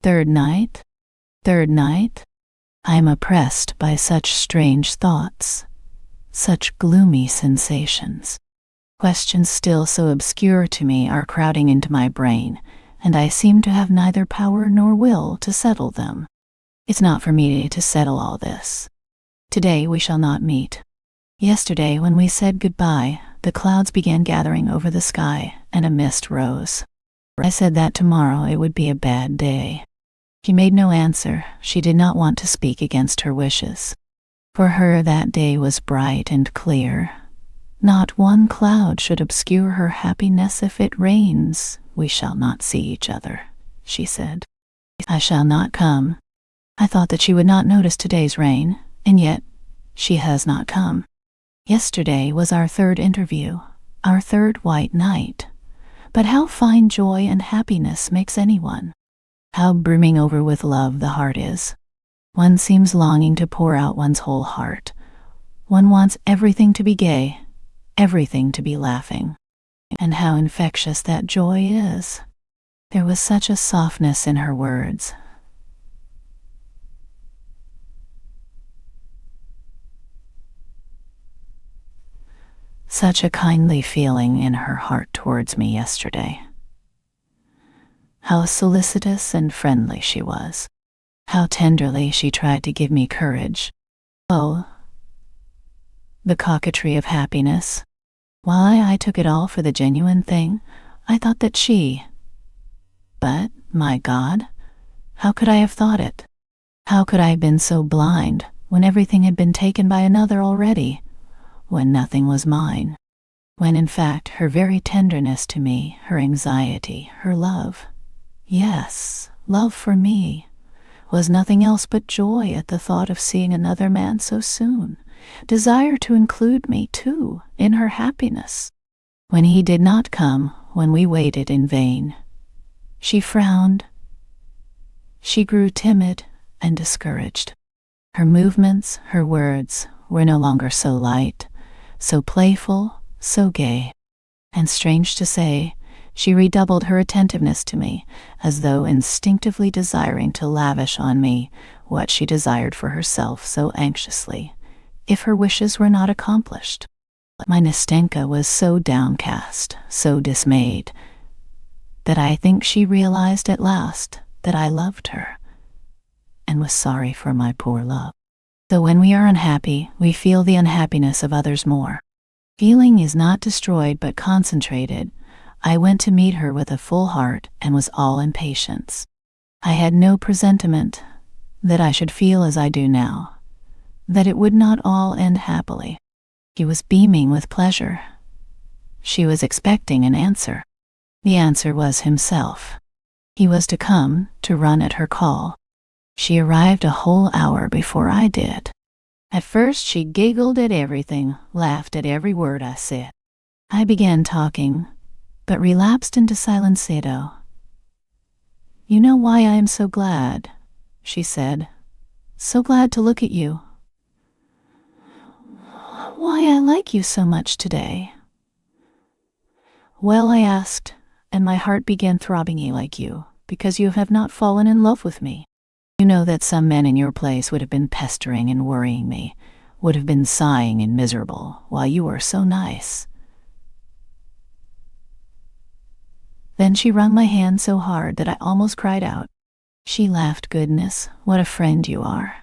Third night? Third night? I am oppressed by such strange thoughts, such gloomy sensations. Questions still so obscure to me are crowding into my brain, and I seem to have neither power nor will to settle them. It's not for me to settle all this. Today we shall not meet. Yesterday, when we said goodbye, the clouds began gathering over the sky, and a mist rose. I said that tomorrow it would be a bad day. She made no answer. She did not want to speak against her wishes. For her that day was bright and clear. Not one cloud should obscure her happiness. If it rains, we shall not see each other, she said. I shall not come. I thought that she would not notice today's rain, and yet she has not come. Yesterday was our third interview, our third white night. But how fine joy and happiness makes anyone. How brimming over with love the heart is. One seems longing to pour out one's whole heart. One wants everything to be gay, everything to be laughing. And how infectious that joy is. There was such a softness in her words. Such a kindly feeling in her heart towards me yesterday. How solicitous and friendly she was. How tenderly she tried to give me courage. Oh, the coquetry of happiness. Why, I took it all for the genuine thing. I thought that she... But, my God, how could I have thought it? How could I have been so blind when everything had been taken by another already? When nothing was mine, when in fact her very tenderness to me, her anxiety, her love, yes, love for me, was nothing else but joy at the thought of seeing another man so soon, desire to include me, too, in her happiness. When he did not come, when we waited in vain, she frowned, she grew timid and discouraged. Her movements, her words, were no longer so light, so playful, so gay. And strange to say, she redoubled her attentiveness to me, as though instinctively desiring to lavish on me what she desired for herself so anxiously, if her wishes were not accomplished. My Nastenka was so downcast, so dismayed, that I think she realized at last that I loved her, and was sorry for my poor love. Though when we are unhappy, we feel the unhappiness of others more. Feeling is not destroyed but concentrated. I went to meet her with a full heart and was all impatience. I had no presentiment that I should feel as I do now, that it would not all end happily. She was beaming with pleasure. She was expecting an answer. The answer was himself. He was to come, to run at her call. She arrived a whole hour before I did. At first she giggled at everything, laughed at every word I said. I began talking, but relapsed into silencedo. You know why I am so glad, she said. So glad to look at you. Why I like you so much today. Well, I asked, and my heart began throbbing like you, because you have not fallen in love with me. You know that some men in your place would have been pestering and worrying me, would have been sighing and miserable, while you are so nice. Then she wrung my hand so hard that I almost cried out. She laughed. Goodness, what a friend you are.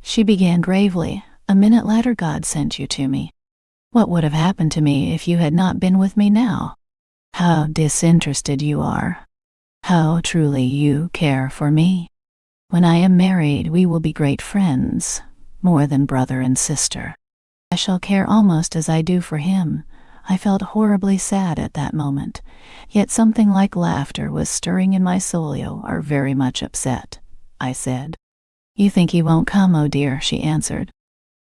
She began gravely. A minute later, God sent you to me. What would have happened to me if you had not been with me now? How disinterested you are. How truly you care for me. When I am married, we will be great friends, more than brother and sister. I shall care almost as I do for him. I felt horribly sad at that moment, yet something like laughter was stirring in my soul. You are very much upset, I said. You think he won't come, oh dear, she answered.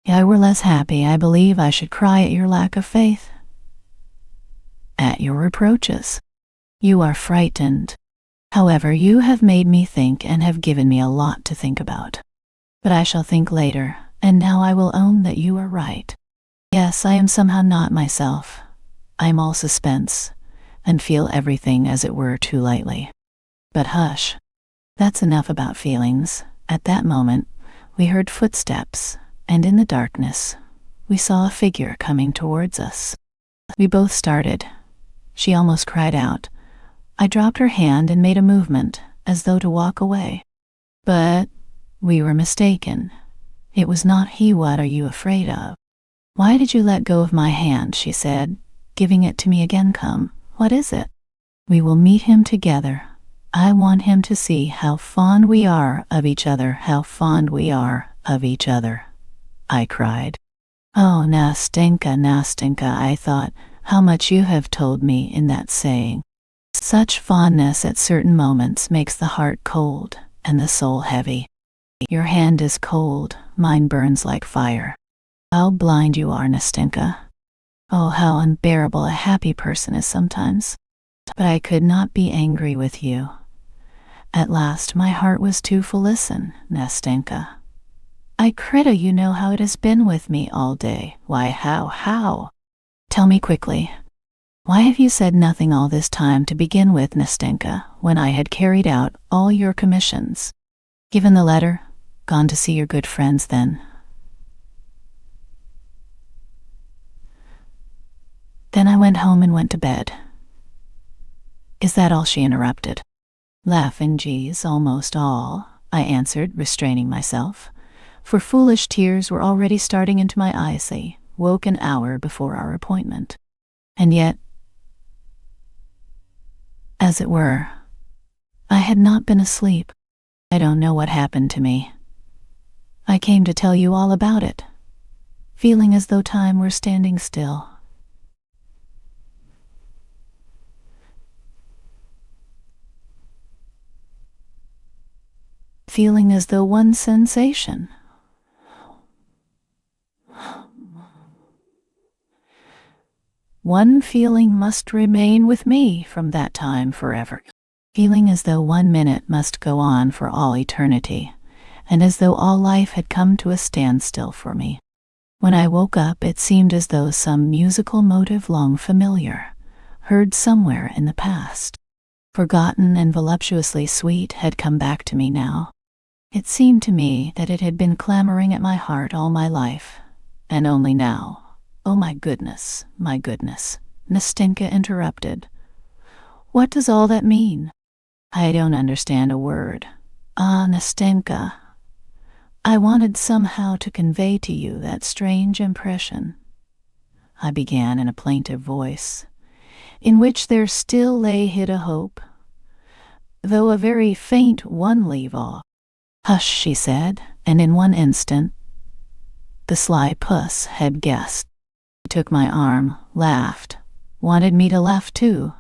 If I were less happy, I believe I should cry at your lack of faith, at your reproaches. You are frightened. However, you have made me think and have given me a lot to think about. But I shall think later, and now I will own that you are right. Yes, I am somehow not myself. I am all suspense, and feel everything as it were too lightly. But hush, that's enough about feelings. At that moment, we heard footsteps, and in the darkness, we saw a figure coming towards us. We both started. She almost cried out. I dropped her hand and made a movement, as though to walk away. But we were mistaken. It was not he. What are you afraid of? Why did you let go of my hand? She said, giving it to me again. Come, what is it? We will meet him together. I want him to see how fond we are of each other, how fond we are of each other, I cried. Oh, Nastenka, Nastenka, I thought, how much you have told me in that saying. Such fondness at certain moments makes the heart cold and the soul heavy. Your hand is cold, mine burns like fire. How blind you are, Nastenka. Oh, how unbearable a happy person is sometimes. But I could not be angry with you. At last my heart was too full. Listen, Nastenka. I credo you know how it has been with me all day. Why, how? Tell me quickly. Why have you said nothing all this time to begin with, Nastenka, when I had carried out all your commissions? Given the letter? Gone to see your good friends then? Then I went home and went to bed. Is that all? She interrupted. Laughing, geez, almost all, I answered, restraining myself, for foolish tears were already starting into my eyes. I woke an hour before our appointment. And yet, as it were, I had not been asleep. I don't know what happened to me. I came to tell you all about it, feeling as though time were standing still. Feeling as though one sensation, one feeling must remain with me from that time forever. Feeling as though 1 minute must go on for all eternity, and as though all life had come to a standstill for me. When I woke up, it seemed as though some musical motive long familiar, heard somewhere in the past, forgotten and voluptuously sweet, had come back to me now. It seemed to me that it had been clamoring at my heart all my life, and only now. Oh, my goodness, Nastenka interrupted. What does all that mean? I don't understand a word. Ah, Nastenka, I wanted somehow to convey to you that strange impression, I began in a plaintive voice, in which there still lay hid a hope, though a very faint one. Leave off. Hush, she said, and in one instant, the sly puss had guessed. She took my arm, laughed, wanted me to laugh too,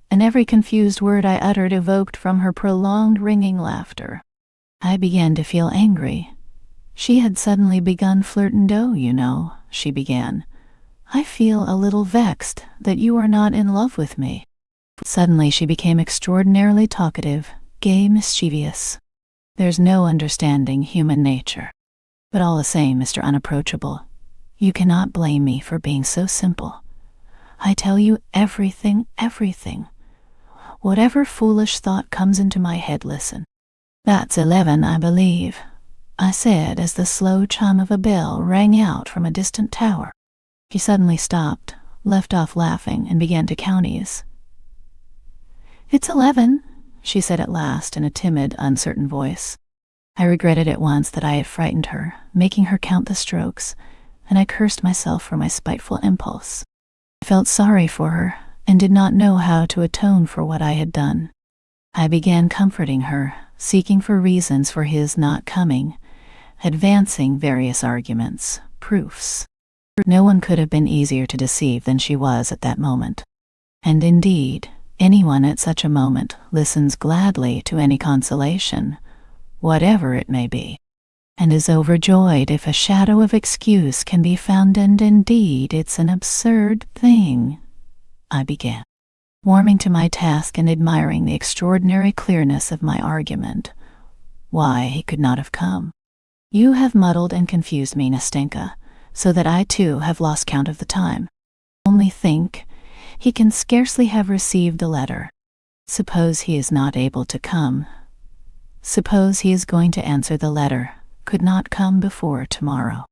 and every confused word I uttered evoked from her prolonged ringing laughter. I began to feel angry. She had suddenly begun flirting. You know, she began. I feel a little vexed that you are not in love with me. Suddenly she became extraordinarily talkative, gay, mischievous. There's no understanding human nature. But all the same, Mr. Unapproachable, you cannot blame me for being so simple. I tell you everything. Whatever foolish thought comes into my head, listen. That's 11, I believe, I said as the slow chime of a bell rang out from a distant tower. He suddenly stopped, left off laughing, and began to count these. It's 11, she said at last in a timid, uncertain voice. I regretted at once that I had frightened her, making her count the strokes, and I cursed myself for my spiteful impulse. I felt sorry for her, and did not know how to atone for what I had done. I began comforting her, seeking for reasons for his not coming, advancing various arguments, proofs. No one could have been easier to deceive than she was at that moment. And indeed, anyone at such a moment listens gladly to any consolation, whatever it may be, and is overjoyed if a shadow of excuse can be found. And indeed, it's an absurd thing, I began, warming to my task and admiring the extraordinary clearness of my argument, why he could not have come. You have muddled and confused me, Nastenka, so that I too have lost count of the time. Only think, He can scarcely have received the letter. Suppose he is not able to come. Suppose he is going to answer the letter, could not come before tomorrow.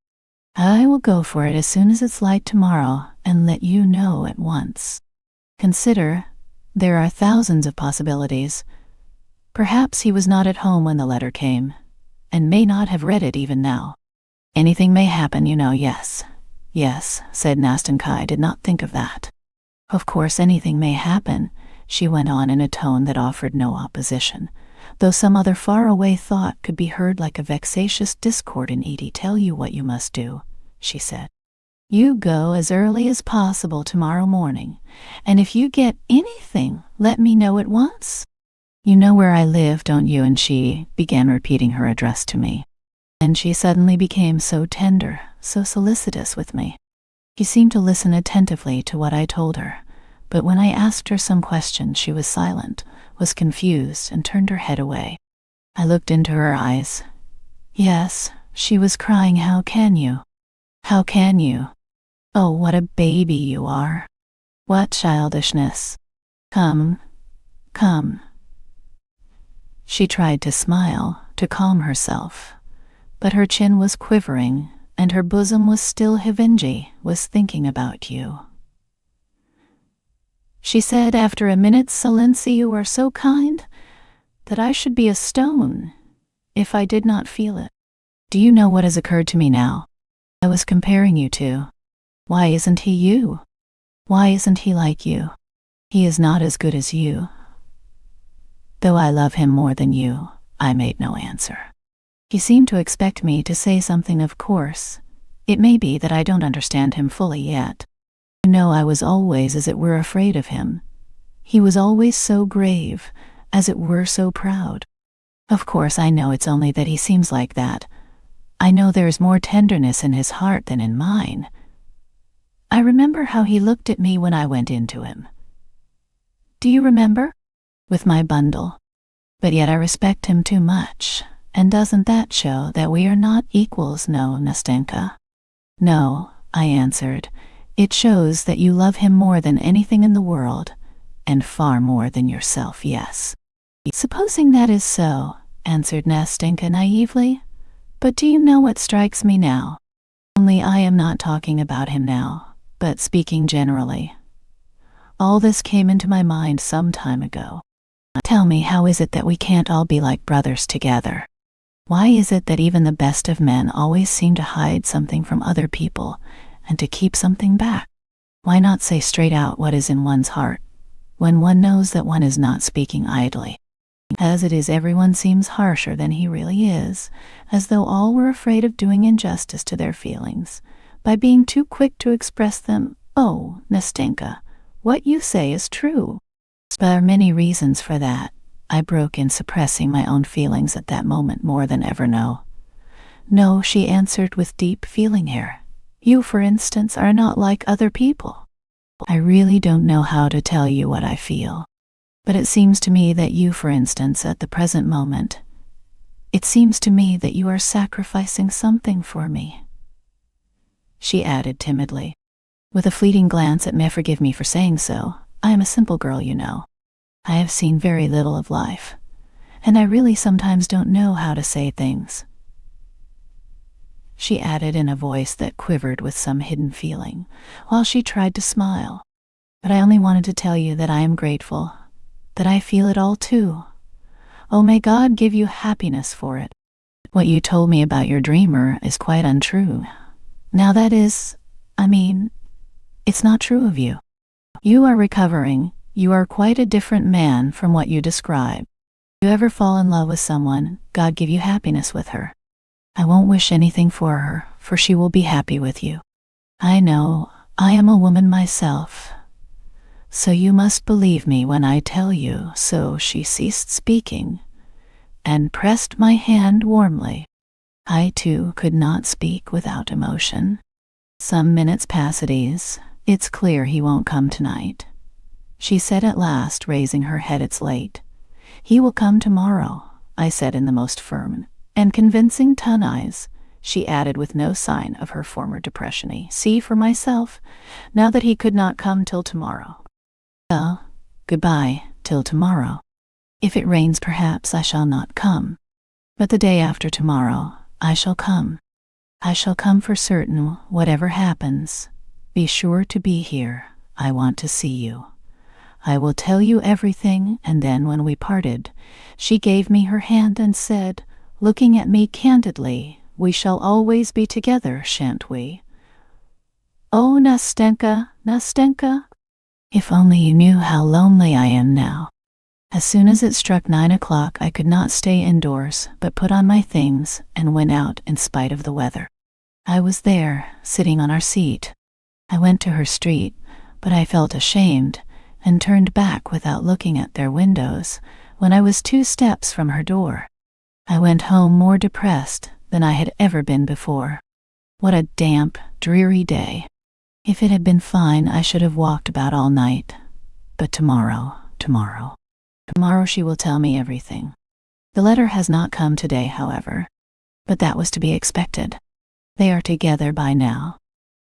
I will go for it as soon as it's light tomorrow and let you know at once. Consider, there are thousands of possibilities. Perhaps he was not at home when the letter came, and may not have read it even now. Anything may happen, you know. Yes, said Nastenka. I did not think of that. Of course anything may happen, she went on in a tone that offered no opposition, though some other far-away thought could be heard like a vexatious discord in Edie. Tell you what you must do, she said. You go as early as possible tomorrow morning, and if you get anything, let me know at once. You know where I live, don't you? And she began repeating her address to me. And she suddenly became so tender, so solicitous with me. She seemed to listen attentively to what I told her, but when I asked her some questions she was silent, was confused, and turned her head away. I looked into her eyes. Yes, she was crying. How can you? How can you? Oh, what a baby you are. What childishness. Come. She tried to smile, to calm herself, but her chin was quivering, and her bosom was still heavy, was thinking about you. She said after a minute's silence, you are so kind that I should be a stone if I did not feel it. Do you know what has occurred to me now? I was comparing you two. Why isn't he you? Why isn't he like you? He is not as good as you. Though I love him more than you, I made no answer. He seemed to expect me to say something. Of course, it may be that I don't understand him fully yet. You know, I was always, as it were, afraid of him. He was always so grave, as it were, so proud. Of course, I know it's only that he seems like that. I know there's more tenderness in his heart than in mine. I remember how he looked at me when I went into him. Do you remember? With my bundle. But yet I respect him too much, and doesn't that show that we are not equals? No, Nastenka. No, I answered. It shows that you love him more than anything in the world, and far more than yourself. Yes. Supposing that is so, answered Nastenka naively. But do you know what strikes me now? Only I am not talking about him now, but speaking generally. All this came into my mind some time ago. Tell me, how is it that we can't all be like brothers together? Why is it that even the best of men always seem to hide something from other people and to keep something back? Why not say straight out what is in one's heart, when one knows that one is not speaking idly? As it is, everyone seems harsher than he really is, as though all were afraid of doing injustice to their feelings, by being too quick to express them. Oh, Nastenka, what you say is true. There are many reasons for that, I broke in, suppressing my own feelings at that moment more than ever. No, she answered with deep feeling here. You, for instance, are not like other people. I really don't know how to tell you what I feel. But it seems to me that you, for instance, at the present moment, it seems to me that you are sacrificing something for me. She added timidly, with a fleeting glance at me. Forgive me for saying so. I am a simple girl, you know. I have seen very little of life, and I really sometimes don't know how to say things. She added in a voice that quivered with some hidden feeling, while she tried to smile. But I only wanted to tell you that I am grateful, that I feel it all too. Oh, may God give you happiness for it. What you told me about your dreamer is quite untrue. Now that is, it's not true of you. You are recovering. You are quite a different man from what you describe. If you ever fall in love with someone, God give you happiness with her. I won't wish anything for her, for she will be happy with you. I know, I am a woman myself. So you must believe me when I tell you. So she ceased speaking, and pressed my hand warmly. I too could not speak without emotion. Some minutes passed at ease. It's clear he won't come tonight, she said at last, raising her head. It's late. He will come tomorrow, I said in the most firm and convincing tone. She added with no sign of her former depression. See for myself, now that he could not come till tomorrow. Well, goodbye, till tomorrow. If it rains, perhaps I shall not come. But the day after tomorrow, I shall come. I shall come for certain, whatever happens. Be sure to be here. I want to see you. I will tell you everything. And then when we parted, she gave me her hand and said, looking at me candidly, we shall always be together, shan't we? Oh, Nastenka, Nastenka. If only you knew how lonely I am now. As soon as it struck 9 o'clock, I could not stay indoors, but put on my things and went out in spite of the weather. I was there, sitting on our seat. I went to her street, but I felt ashamed and turned back without looking at their windows when I was 2 steps from her door. I went home more depressed than I had ever been before. What a damp, dreary day. If it had been fine, I should have walked about all night. But tomorrow she will tell me everything. The letter has not come today, however, but that was to be expected. They are together by now.